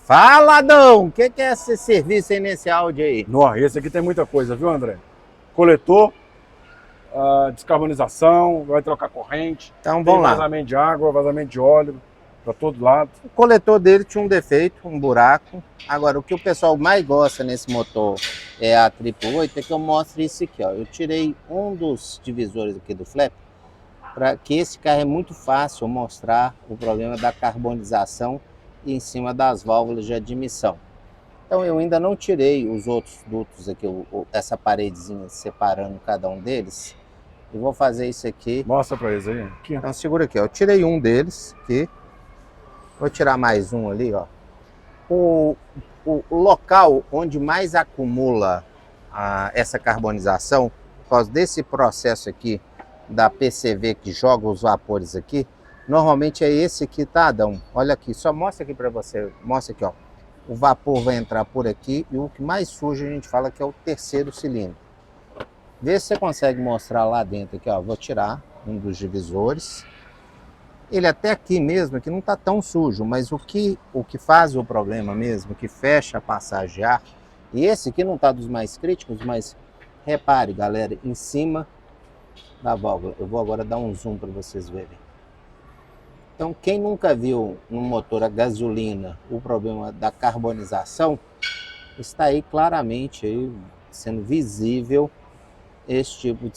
Fala, Adão! O que é esse serviço aí nesse áudio aí? Não, esse aqui tem muita coisa, viu, André? Coletor, descarbonização, vai trocar corrente. Então vamos lá. Vazamento de água, vazamento de óleo, para todo lado. O coletor dele tinha um defeito, um buraco. Agora, o que o pessoal mais gosta nesse motor é a 888, é que eu mostro isso aqui, ó. Eu tirei um dos divisores aqui do flap, para que esse carro é muito fácil mostrar o problema da carbonização em cima das válvulas de admissão. Então eu ainda não tirei os outros dutos aqui, essa paredezinha separando cada um deles. E vou fazer isso aqui. Mostra para eles aí. Aqui, ó. Então segura aqui, ó. Eu tirei um deles aqui. Vou tirar mais um ali, ó. O local onde mais acumula essa carbonização, por causa desse processo aqui da PCV que joga os vapores aqui, normalmente é esse aqui, tá, Adão? Olha aqui, só mostra aqui para você. Mostra aqui, ó. O vapor vai entrar por aqui e o que mais suja a gente fala que é o terceiro cilindro. Vê se você consegue mostrar lá dentro aqui, ó. Vou tirar um dos divisores. Ele até aqui mesmo, aqui não tá tão sujo, mas o que faz o problema mesmo, que fecha a passagem de ar, e esse aqui não tá dos mais críticos, mas repare, galera, em cima da válvula. Eu vou agora dar um zoom para vocês verem. Então, quem nunca viu no motor a gasolina o problema da carbonização, está aí claramente aí sendo visível esse tipo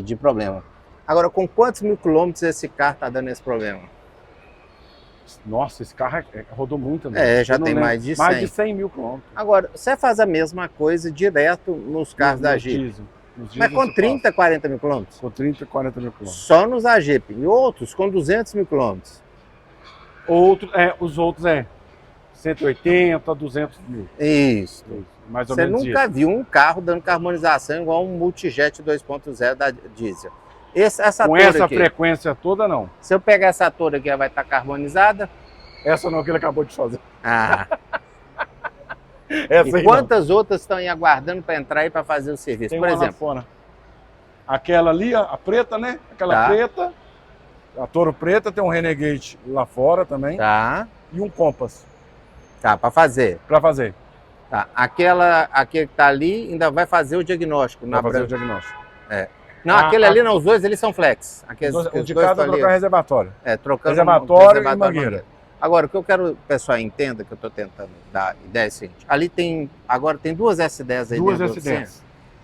de problema. Agora, com quantos mil quilômetros esse carro está dando esse problema? Nossa, esse carro rodou muito, né? Já tem mais de 100. Mais de 100 mil quilômetros. Agora, você faz a mesma coisa direto nos carros da Jeep. Mas com 30, 40 mil quilômetros? Com 30, 40 mil quilômetros. Só nos da Jeep. E outros com 200 mil quilômetros. Os outros 180, 200 mil. Isso. Mais ou Você menos nunca isso. viu um carro dando carbonização igual um Multijet 2.0 da diesel. Essa Com torre essa aqui, frequência toda, não. se eu pegar essa torre aqui, ela vai estar carbonizada? Essa não que ele acabou de fazer. Ah. Essa E aí quantas outras estão aí aguardando para entrar aí para fazer o serviço? tem Por uma lá exemplo, fora. Aquela ali, a preta, né? Aquela Tá. preta. A Toro preta, tem um Renegade lá fora também. tá, E um Compass para fazer. para fazer. Tá. Aquele que tá ali ainda vai fazer o diagnóstico. Para fazer o diagnóstico. Não, aquele ali não, os dois eles são flex. Aqueles, O de cada ali, trocar reservatório. trocando Reservatório e mangueira. Agora, o que eu quero que o pessoal entenda, que eu estou tentando dar ideia é o seguinte. Ali agora tem duas S10 aí Duas dentro do S10. centro.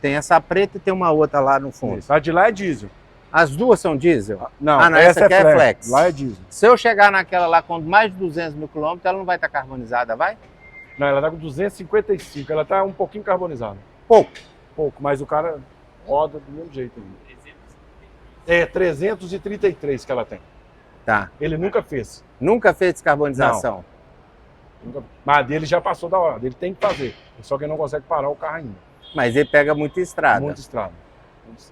Tem essa preta e tem uma outra lá no fundo. Isso. A de lá é diesel. As duas são diesel? Não, não, essa aqui é flex. Lá é diesel. Se eu chegar naquela lá com mais de 200 mil quilômetros, ela não vai estar carbonizada, vai? Não, ela tá com 255. Ela tá um pouquinho carbonizada. Pouco. Pouco, mas o cara roda do mesmo jeito ainda. 333 que ela tem. Tá. Ele nunca fez. Nunca fez descarbonização? Mas a dele já passou da hora. Ele tem que fazer. Só que ele não consegue parar o carro ainda. Mas ele pega muita estrada. Muita estrada.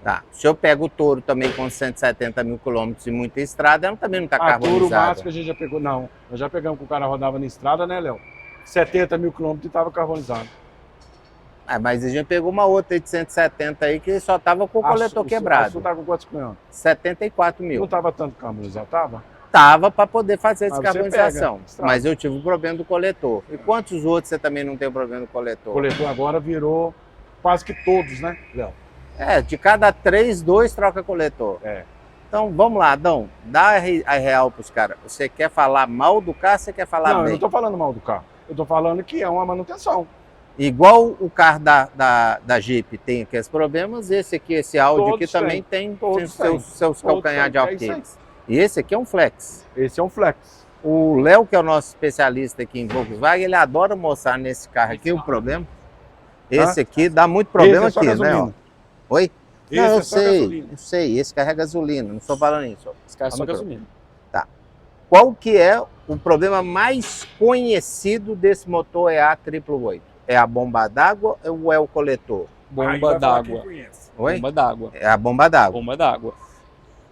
Tá. Se eu pego o Toro também com 170 mil quilômetros e muita estrada, ela também não está A Toro carbonizada. máximo que a gente já pegou. Não, nós já pegamos que o cara rodava na estrada, né, Léo? 70 mil quilômetros e estava carbonizado. Mas a gente pegou uma outra aí de 170 aí que só tava com o coletor quebrado. Você tá com quantos quilômetros? 74 Não mil. estava tanto carbonizado, tava? Tava para poder fazer a Mas você descarbonização. pega, estraga. Mas eu tive o problema do coletor. E quantos outros você também não tem o problema do coletor? O coletor agora virou quase que todos, né, Léo? De cada 3, 2 troca coletor. Então vamos lá, Adão. Dá a real pros caras. Você quer falar mal do carro ou você quer falar Não, eu bem? não tô falando mal do carro. Eu tô falando que é uma manutenção. Igual o carro da Jeep tem aqueles problemas, esse Audi Todos aqui também tem todos seus calcanhar de têm, é isso aí. alqueires. E esse aqui é um flex. Esse é um flex. O Léo, que é o nosso especialista aqui em Volkswagen, ele adora mostrar nesse carro aqui o problema. Esse aqui dá muito problema Esse é só aqui, né? gasolina. Ó. Oi? Esse Não, eu é só sei, gasolina. eu sei. Esse carro é gasolina, não estou falando isso. Esse carro é só gasolina. Qual que é o problema mais conhecido desse motor EA888? É a bomba d'água ou é o coletor? Aí Bomba vai falar quem d'água. conhece. Oi? Bomba d'água. É a bomba d'água. Bomba d'água.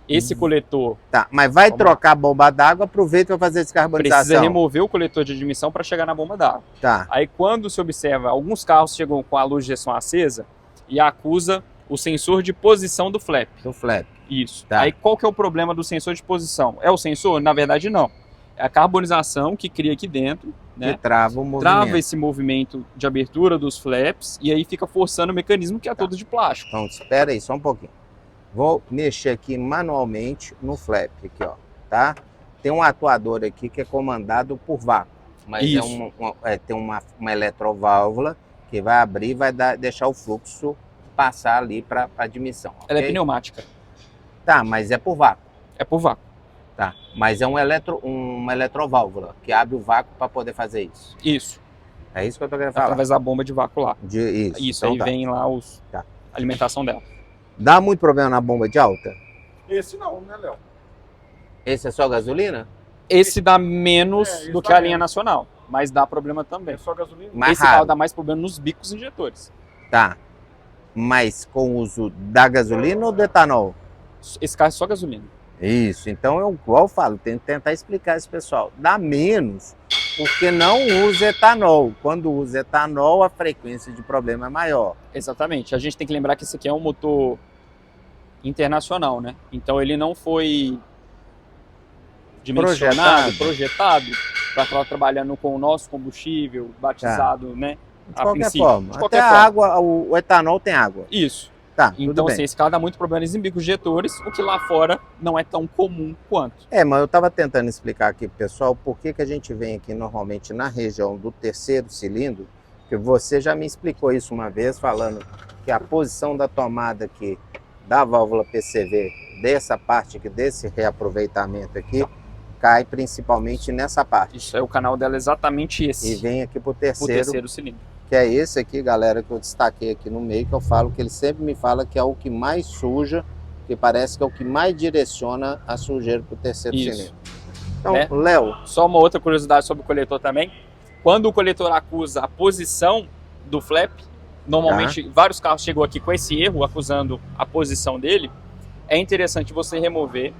Esse coletor Tá, mas vai Vamos trocar a bomba d'água, aproveita para fazer descarbonização. precisa remover o coletor de admissão para chegar na bomba d'água. Tá, Aí quando se observa, alguns carros chegam com a luz de injeção acesa e acusa o sensor de posição do flap. do flap. Isso. Tá. Aí qual que é o problema do sensor de posição? É o sensor? Na verdade não. É a carbonização que cria aqui dentro né? Que trava o movimento. Trava esse movimento de abertura dos flaps e aí fica forçando o mecanismo que é todo de plástico. Então, espera aí, só um pouquinho. Vou mexer aqui manualmente no flap, aqui, ó, tá? Tem um atuador aqui que é comandado por vácuo, mas Isso. tem uma eletroválvula que vai abrir e vai deixar o fluxo passar ali para admissão. Ela é ok? pneumática. Tá, mas é por vácuo. É por vácuo. Tá, mas é uma eletroválvula que abre o vácuo para poder fazer isso. Isso. É isso que eu tô querendo falar. Através da bomba de vácuo lá. Isso, Isso, então aí tá. vem lá Tá. a alimentação dela. Dá muito problema na bomba de alta? Esse não, né, Léo? Esse é só gasolina? Esse dá menos esse do dá que a linha menos. nacional, mas dá problema também. É só gasolina? Mais Esse carro raro. dá mais problema nos bicos injetores. Tá. Mas com o uso da gasolina ou do etanol? Esse carro é só gasolina. Isso, então eu igual eu falo, tenho que tentar explicar isso, pessoal. Dá menos porque não usa etanol. Quando usa etanol, a frequência de problema é maior. Exatamente. A gente tem que lembrar que esse aqui é um motor internacional, né? Então ele não foi dimensionado, projetado para estar trabalhando com o nosso combustível batizado, né? De qualquer forma. De Até qualquer a forma. água, o etanol tem água. Isso. Tá, tudo Então, bem. assim, esse carro dá muito problema em bicos injetores, o que lá fora não é tão comum quanto. Mas eu estava tentando explicar aqui pro pessoal por que a gente vem aqui normalmente na região do terceiro cilindro, que você já me explicou isso uma vez, falando que a posição da tomada aqui da válvula PCV, dessa parte aqui, desse reaproveitamento aqui, cai principalmente nessa parte. Isso é o canal dela, exatamente E esse, vem aqui pro o terceiro, terceiro cilindro. que é esse aqui, galera, que eu destaquei aqui no meio, que eu falo que ele sempre me fala que é o que mais suja, que parece que é o que mais direciona a sujeira pro terceiro Isso. cilindro. Então, Né? Léo, Só uma outra curiosidade sobre o coletor também. Quando o coletor acusa a posição do flap, normalmente vários carros chegam aqui com esse erro, acusando a posição dele, é interessante você remover,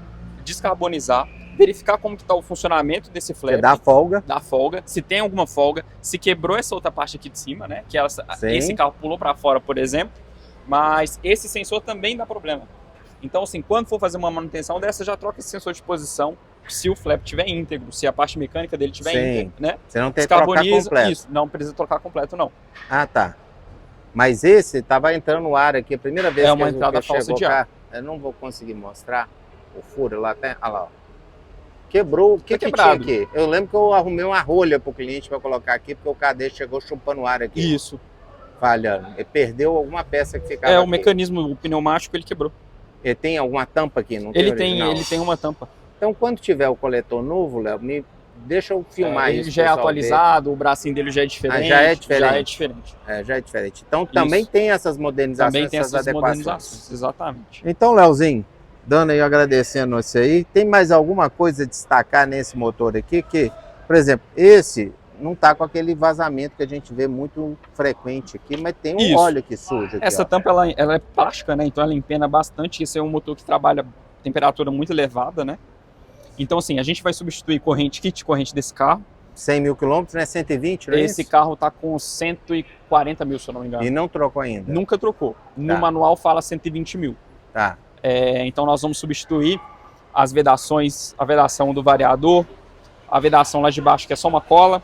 descarbonizar, verificar como que está o funcionamento desse flap. você dá folga. Da folga, se tem alguma folga, se quebrou essa outra parte aqui de cima, né? Que Sim. esse carro pulou para fora, por exemplo, mas esse sensor também dá problema. Então, assim, quando for fazer uma manutenção dessa, já troca esse sensor de posição, se o flap estiver íntegro, se a parte mecânica dele estiver Sim. íntegra, né? Você não tem que trocar Descarboniza, completo. isso, não precisa trocar completo, não. Ah, tá. Mas esse tava entrando no ar aqui, a primeira vez É uma que entrada que falsa chegou de ar. cá. Eu não vou conseguir mostrar o furo lá até. Olha lá, ó. Quebrou. O que tinha quebrado. aqui? Eu lembro que eu arrumei uma rolha pro cliente para colocar aqui, porque o carro dele chegou chupando ar aqui. Isso. Falhando. Ele perdeu alguma peça que ficava É, o aqui. mecanismo, o pneumático, ele quebrou. Ele tem alguma tampa aqui? Não Ele original? tem uma tampa. Então, quando tiver o coletor novo, Léo, deixa eu filmar Ele isso. já é pessoal, atualizado, o bracinho dele já é diferente. já é diferente. Já é diferente. ver. Já é diferente. Então, também Isso. tem essas modernizações, Também tem essas adequações. modernizações, exatamente. Então, Leozinho, dando aí, agradecendo você aí, tem mais alguma coisa a destacar nesse motor aqui? Que, por exemplo, esse não tá com aquele vazamento que a gente vê muito frequente aqui, mas tem um Isso. óleo que suja aqui, Essa ó. tampa ela é plástica, né? Então ela empena bastante. Esse é um motor que trabalha a temperatura muito elevada, né? Então, assim, a gente vai substituir kit de corrente desse carro. 100 mil quilômetros, né? 120, não é Esse isso? carro tá com 140 mil, se eu não me engano. E não trocou ainda. Nunca trocou. No Tá. manual fala 120 mil. Tá. Então nós vamos substituir as vedações, a vedação do variador, a vedação lá de baixo, que é só uma cola.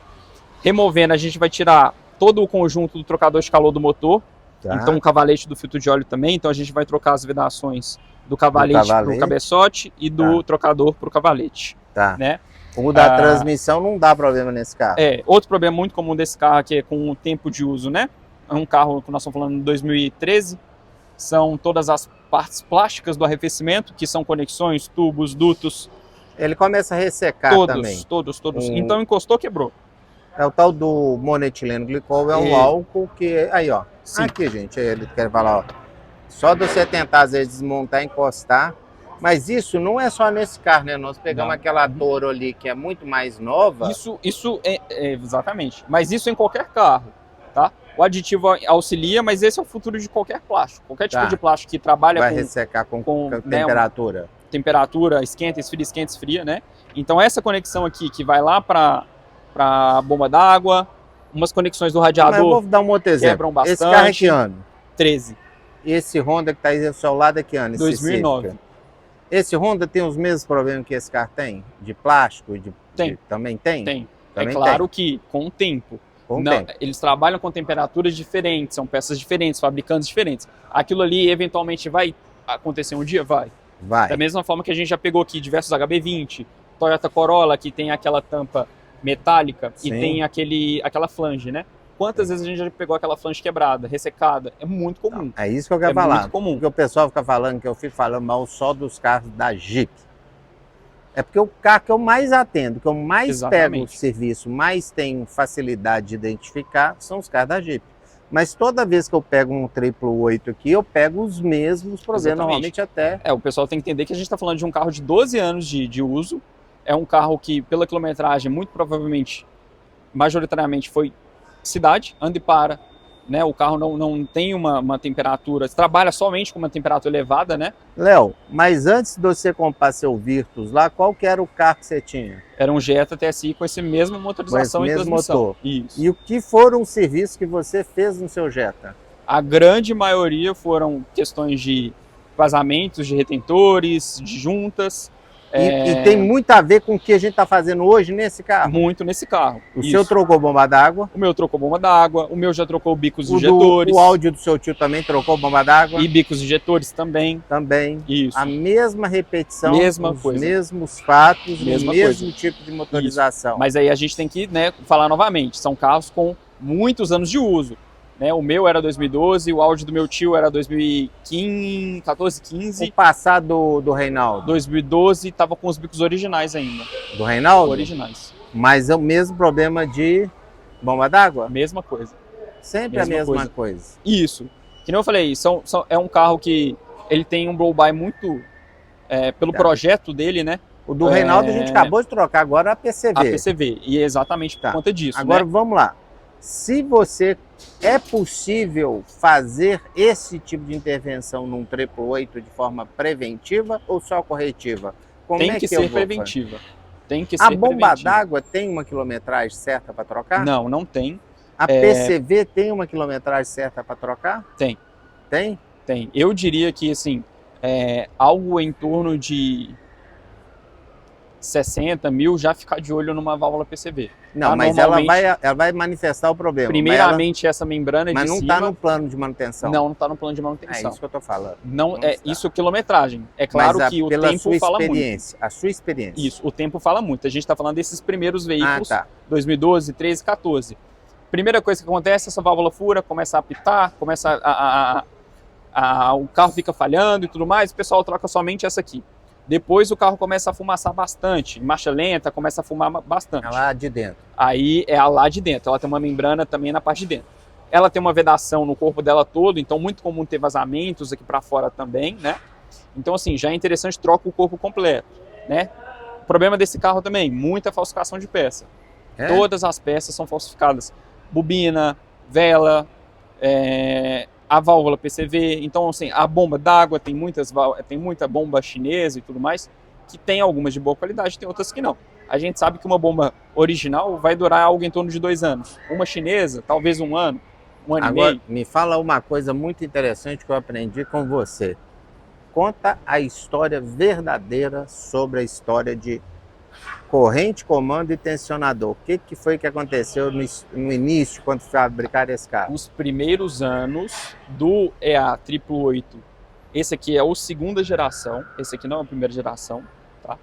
Removendo, a gente vai tirar todo o conjunto do trocador de calor do motor. Tá. Então o cavalete do filtro de óleo também. Então a gente vai trocar as vedações do cavalete para o cabeçote e do trocador para o cavalete. Tá. Né? O da transmissão não dá problema nesse carro. Outro problema muito comum desse carro aqui é com o tempo de uso, né? É um carro que nós estamos falando de 2013. São todas as partes plásticas do arrefecimento, que são conexões, tubos, dutos. Ele começa a ressecar também. Todos. Então encostou, quebrou. É o tal do monetileno glicol, é um álcool que... Aí, ó. Sim. Aqui, gente, ele quer falar, ó. Só de você tentar, às vezes, desmontar, encostar. Mas isso não é só nesse carro, né? Nós pegamos aquela Toro ali, que é muito mais nova. Isso é exatamente. Mas isso em qualquer carro, tá? O aditivo auxilia, mas esse é o futuro de qualquer plástico. Qualquer tipo de plástico que trabalha vai ressecar com temperatura. Temperatura, esquenta, esfria, né? Então essa conexão aqui que vai lá para a bomba d'água, umas conexões do radiador. Mas eu vou dar um outro exemplo. Quebram bastante. Esse carro é que ano? 13. Esse Honda que está aí ao seu lado é que ano? 2009. Esse Honda tem os mesmos problemas que esse carro tem? De plástico? Tem. Também tem? Tem. Também é claro que com o tempo. Com o Não, tempo. eles trabalham com temperaturas diferentes, são peças diferentes, fabricantes diferentes. Aquilo ali eventualmente vai acontecer um dia? Vai. Vai. Da mesma forma que a gente já pegou aqui diversos HB20, Toyota Corolla, que tem aquela tampa metálica Sim. e tem aquela flange, né? Quantas vezes a gente já pegou aquela flange quebrada, ressecada? É muito comum. É isso que eu quero É falar. muito comum. Porque o pessoal fica falando que eu fico falando mal só dos carros da Jeep. É porque o carro que eu mais atendo, que eu mais Exatamente. pego o serviço, mais tenho facilidade de identificar, são os carros da Jeep. Mas toda vez que eu pego um 888 aqui, eu pego os mesmos problemas, Exatamente. normalmente até... O pessoal tem que entender que a gente está falando de um carro de 12 anos de uso. É um carro que, pela quilometragem, muito provavelmente, majoritariamente foi cidade, anda e para. Né? O carro não tem uma temperatura, trabalha somente com uma temperatura elevada, né? Léo, mas antes de você comprar seu Virtus lá, qual que era o carro que você tinha? Era um Jetta TSI com esse mesmo motorização Com esse e mesmo transmissão. motor. Isso. E o que foram os serviços que você fez no seu Jetta? A grande maioria foram questões de vazamentos, de retentores, de juntas. E tem muito a ver com o que a gente está fazendo hoje nesse carro? Muito nesse carro. O Isso. seu trocou bomba d'água? O meu trocou bomba d'água, o meu já trocou bicos O injetores. O áudio do seu tio também trocou bomba d'água? E bicos injetores também. Também. Isso. A mesma repetição, Mesma os coisa. mesmos fatos, Mesma o mesmo coisa. tipo de motorização. Mas aí a gente tem que, né, falar novamente. São carros com muitos anos de uso. Né? O meu era 2012, o áudio do meu tio era 2015, 14, 15. O passado do Reinaldo? 2012 estava com os bicos originais ainda. Do Reinaldo? Originais. Mas é o mesmo problema de bomba d'água? Mesma coisa. Sempre Mesma a mesma coisa. coisa. Isso. Que nem eu falei, é um carro que ele tem um blow-by muito pelo projeto dele, né? O do Reinaldo a gente acabou de trocar agora a PCV. A PCV. E é exatamente por conta disso. Agora né? vamos lá. Se você é possível fazer esse tipo de intervenção num 888 de forma preventiva ou só corretiva? Como tem é que que eu ser vou preventiva. Tem que A ser bomba preventiva. d'água tem uma quilometragem certa para trocar? Não, não tem. A PCV tem uma quilometragem certa para trocar? Tem. Tem? Tem. Eu diria que, assim, algo em torno de 60 mil já ficar de olho numa válvula PCV. Não, Tá, mas ela vai manifestar o problema. Primeiramente, essa membrana mas de não cima... está no plano de manutenção. Não está no plano de É manutenção. isso que eu estou falando. Não, Não é está. isso quilometragem. É claro Mas que o pela tempo sua fala muito. experiência, a sua experiência. Isso, o tempo fala muito. A gente está falando desses primeiros veículos, tá. 2012, 13, 14. Primeira coisa que acontece, essa válvula fura, começa a apitar, começa o carro fica falhando e tudo mais, o pessoal troca somente essa aqui. Depois o carro começa a fumaçar bastante, em marcha lenta, começa a fumar bastante. É lá de dentro. Aí é a lá de dentro, ela tem uma membrana também na parte de dentro. Ela tem uma vedação no corpo dela todo, então muito comum ter vazamentos aqui para fora também, né? Então assim, já é interessante, troca o corpo completo, né? O problema desse carro também, muita falsificação de peça. Todas as peças são falsificadas. Bobina, vela, a válvula PCV, então assim, a bomba d'água tem muita bomba chinesa e tudo mais, que tem algumas de boa qualidade, tem outras que não. A gente sabe que uma bomba original vai durar algo em torno de 2 anos. Uma chinesa, talvez 1 ano, 1 ano e Agora, meio. me fala uma coisa muito interessante que eu aprendi com você. Conta a história verdadeira sobre a história de corrente, comando e tensionador. O que foi que aconteceu no início, quando fabricaram esse carro? Os primeiros anos do EA 888, esse aqui é o segunda geração, esse aqui não é a primeira geração, tá?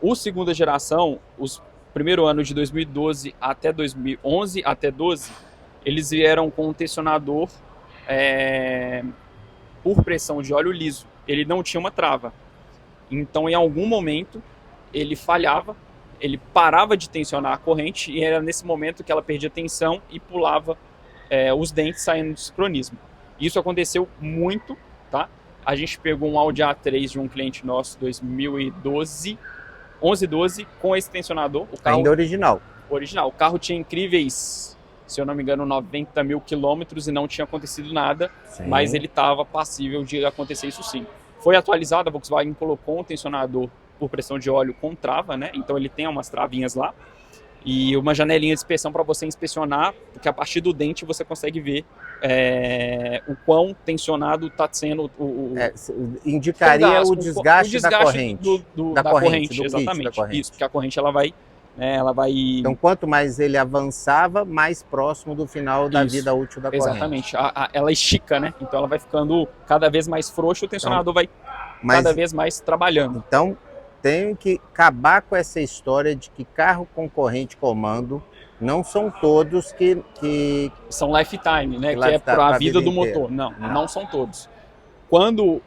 O segunda geração, os primeiro ano de 2012 até 2011 até 12, eles vieram com um tensionador por pressão de óleo liso. Ele não tinha uma trava. Então, em algum momento, ele falhava, ele parava de tensionar a corrente e era nesse momento que ela perdia tensão e pulava os dentes saindo do sincronismo. Isso aconteceu muito, tá? A gente pegou um Audi A3 de um cliente nosso, 2012, 11-12, com esse tensionador. O carro Ainda original. original. O carro tinha incríveis, se eu não me engano, 90 mil quilômetros e não tinha acontecido nada, Sim. mas ele estava passível de acontecer isso sim. Foi atualizado, a Volkswagen colocou um tensionador por pressão de óleo com trava, né? Então ele tem umas travinhas lá e uma janelinha de inspeção para você inspecionar, porque a partir do dente você consegue ver o quão tensionado está sendo indicaria gás, o desgaste da corrente. da corrente, do kit exatamente. da corrente. Isso, porque a corrente ela vai né? Ela vai... Então, quanto mais ele avançava, mais próximo do final da Isso, vida útil da corrente. exatamente. Ela estica, né? Então ela vai ficando cada vez mais frouxa, o tensionador vai cada vez mais trabalhando. Então, tem que acabar com essa história de que carro com corrente comando não são todos que São lifetime, né? Que Lifetime, é para a pra vida vida do inteira. motor. Não são todos. Quando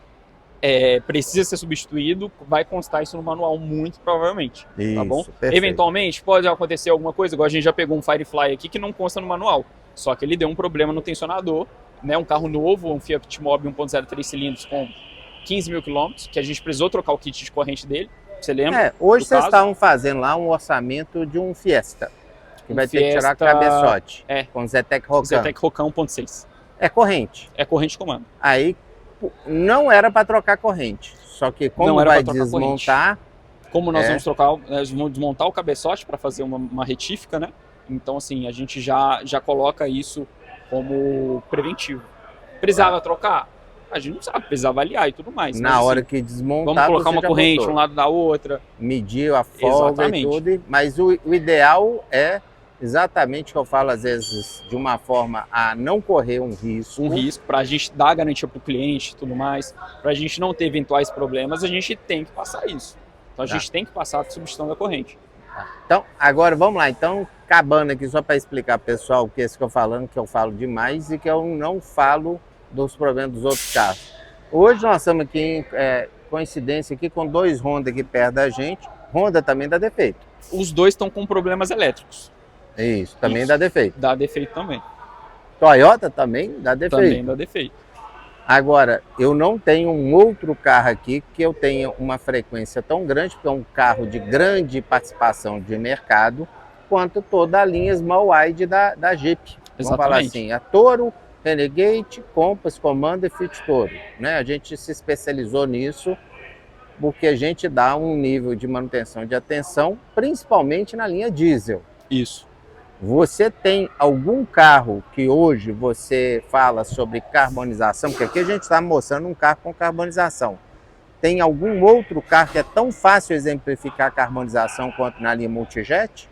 precisa ser substituído, vai constar isso no manual, muito provavelmente. Isso, tá bom? perfeito. Eventualmente, pode acontecer alguma coisa, igual a gente já pegou um Firefly aqui que não consta no manual. Só que ele deu um problema no tensionador, né? Um carro novo, um Fiat Mobi 1.0 3 cilindros com 15 mil quilômetros, que a gente precisou trocar o kit de corrente dele. Você lembra? Hoje do vocês caso? estavam fazendo lá um orçamento de um Fiesta, que vai ter que tirar Fiesta, cabeçote, é. com Zetec Rocan. Zetec Rocan 1.6. É corrente. É corrente de comando. Aí não era para trocar corrente, só que como Não era vai pra trocar desmontar, Como nós vamos trocar, nós vamos desmontar o cabeçote para fazer uma retífica, né? Então, assim, a gente já coloca isso como preventivo. Precisava trocar? A gente não sabe, precisa avaliar e tudo mais. na mas, hora assim, que desmontar, vamos colocar você uma já corrente botou. um lado da outra. Mediu a folga Exatamente. e tudo, mas o ideal é exatamente o que eu falo às vezes de uma forma a não correr um risco. Um risco para a gente dar garantia para o cliente e tudo mais, para a gente não ter eventuais problemas, a gente tem que passar isso. Então a gente tem que passar a substituição da corrente. Então, agora vamos lá. Então, acabando aqui só para explicar pro pessoal o que é isso que eu falando, que eu falo demais e que eu não falo dos problemas dos outros carros. Hoje nós estamos aqui em coincidência aqui com dois Honda aqui perto da gente. Honda também dá defeito. Os dois estão com problemas elétricos. Isso, também Isso. dá defeito. Dá defeito também. Toyota também dá defeito. Também dá defeito. Agora, eu não tenho um outro carro aqui que eu tenha uma frequência tão grande, porque é um carro de grande participação de mercado, quanto toda a linha Small Wide da Jeep. Vamos falar Exatamente. assim, a Toro, Renegade, Compass, Commander e Fit Toro. Né? A gente se especializou nisso porque a gente dá um nível de manutenção de atenção, principalmente na linha diesel. Isso. Você tem algum carro que hoje você fala sobre carbonização? Porque aqui a gente está mostrando um carro com carbonização. Tem algum outro carro que é tão fácil exemplificar a carbonização quanto na linha Multijet?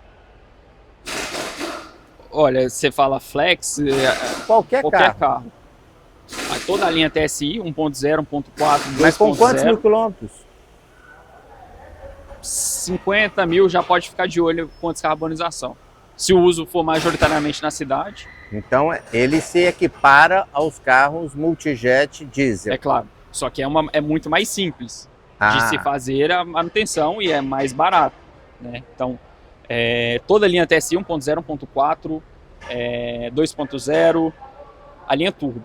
Olha, você fala Flex, Qualquer qualquer carro. carro. Toda a linha TSI, 1.0, 1.4, 2.0. Mas com quantos mil quilômetros? 50 mil já pode ficar de olho com a descarbonização. Se o uso for majoritariamente na cidade, Então, ele se equipara aos carros Multijet diesel. é claro. Só que é muito mais simples de se Ah, fazer a manutenção e é mais barato. Né? Então, toda a linha TSI 1.0, 1.4, 2.0, a linha Turbo.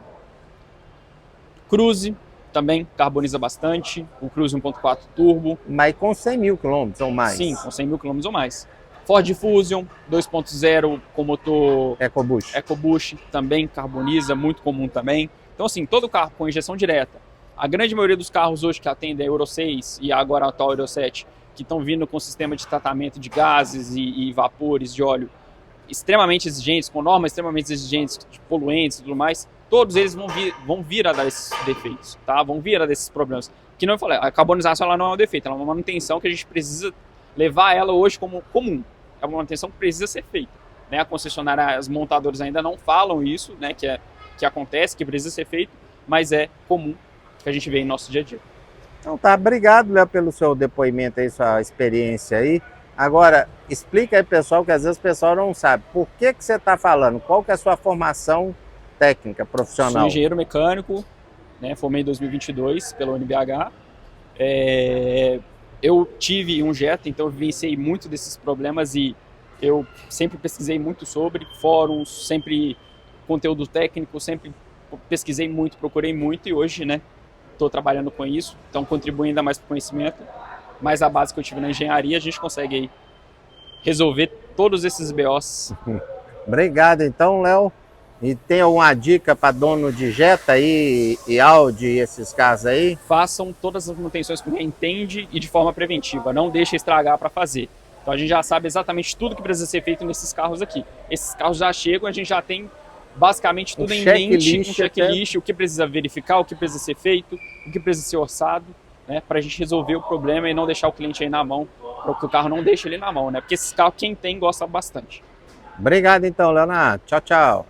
Cruze também carboniza bastante, o Cruze 1.4 Turbo. mas com 100 mil quilômetros ou mais. Sim, com 100 mil quilômetros ou mais. Ford Fusion 2.0 com motor EcoBoost. EcoBoost também carboniza, muito comum também. Então, assim, todo carro com injeção direta. A grande maioria dos carros hoje que atendem a Euro 6 e agora a atual Euro 7, que estão vindo com sistema de tratamento de gases e vapores de óleo extremamente exigentes, com normas extremamente exigentes de poluentes e tudo mais, todos eles vão vir a dar esses defeitos, tá? Vão vir a dar esses problemas. Que não eu falei, a carbonização ela não é um defeito, ela é uma manutenção que a gente precisa levar ela hoje como comum. É uma manutenção que precisa ser feita. Né? A concessionária, os montadores ainda não falam isso, né? que acontece, que precisa ser feito, mas é comum que a gente vê em nosso dia a dia. Então tá, obrigado, Léo, pelo seu depoimento aí, sua experiência aí. Agora, explica aí, pessoal, que às vezes o pessoal não sabe. Por que você está falando? Qual que é a sua formação técnica, profissional? Sou engenheiro mecânico, né? Formei em 2022 pela UNBH. Eu tive um Jetta, então eu vivenciei muito desses problemas e eu sempre pesquisei muito sobre fóruns, sempre conteúdo técnico, sempre pesquisei muito, procurei muito e hoje, né, estou trabalhando com isso, então contribuo ainda mais para o conhecimento. Mas a base que eu tive na engenharia, a gente consegue aí resolver todos esses BOs. Obrigado, então, Léo. E tem alguma dica para dono de Jetta aí, e Audi e esses carros aí? Façam todas as manutenções com quem entende e de forma preventiva, não deixe estragar para fazer. Então a gente já sabe exatamente tudo que precisa ser feito nesses carros aqui. Esses carros já chegam, a gente já tem basicamente tudo em mente, um checklist, o que precisa verificar, o que precisa ser feito, o que precisa ser orçado, né, para a gente resolver o problema e não deixar o cliente aí na mão para que o carro não deixe ele na mão, né? Porque esses carros, quem tem, gosta bastante. Obrigado então, Leonardo. Tchau, tchau.